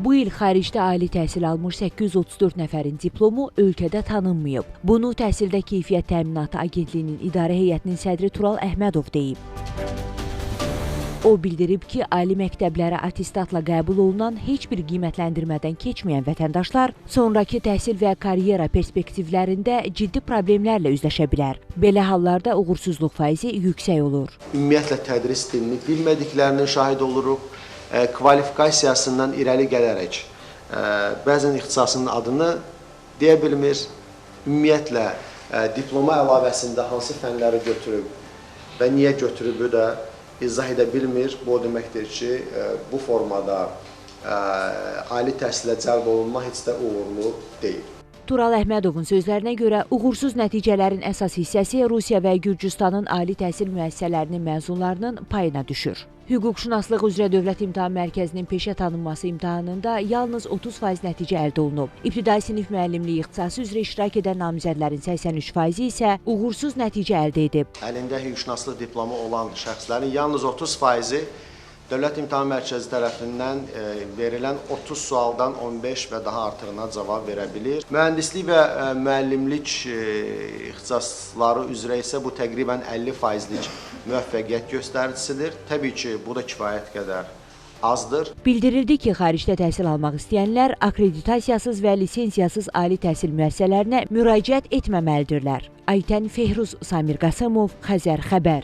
Bu il xaricdə ali təhsil almış 834 nəfərin diplomu ölkədə tanınmayıb. Bunu Təhsildə Keyfiyyət Təminatı Agentliyinin İdarə Heyətinin sədri Tural Əhmədov deyib. O bildirib ki, ali məktəblərə attestatla qəbul olunan heç bir qiymətləndirmədən keçməyən vətəndaşlar sonrakı təhsil və karyera perspektivlərində ciddi problemlərlə üzləşə bilər. Belə hallarda uğursuzluq faizi yüksək olur. Ümumiyyətlə tədris dilini bilmədiklərinin şahid oluruq. Kvalifikasiyasından irəli gələrək bəzən ixtisasının adını deyə bilmir. Ümumiyyətlə diploma əlavəsində hansı fənləri götürüb və niyə götürübü də izah edə bilmir. Bu o deməkdir ki, bu formada ali təhsilə cəlb olunma heç də uğurlu deyil. Tural Əhmədovun sözlərinə görə uğursuz nəticələrin əsas hissəsi Rusiya və Gürcüstanın ali təhsil müəssisələrinin məzunlarının payına düşür. Hüquqşünaslıq üzrə Dövlət İmtahan Mərkəzinin peşə tanınması imtahanında yalnız 30% nəticə əldə olunub. İbtidai sinif müəllimliyi ixtisası üzrə iştirak edən namizədlərin 83% isə uğursuz nəticə əldə edib. Əlində hüquqşünaslıq diplomu olan şəxslərin yalnız 30%-i Dövlət İmtahan Mərkəzi tərəfindən verilən 30 sualdan 15 və daha artığına cavab verə bilir. Mühəndislik və müəllimlik ixtisasları üzrə isə bu təqribən 50%lik müvəffəqiyyət göstəricisidir. Təbii ki, bu da kifayət qədər azdır. Bildirildi ki, xaricdə təhsil almaq istəyənlər akreditasiyasız və lisensiyasız ali təhsil müəssisələrinə müraciət etməməlidirlər. Aytən Fehruz, Samir Qasımov, Xəzər xəbər.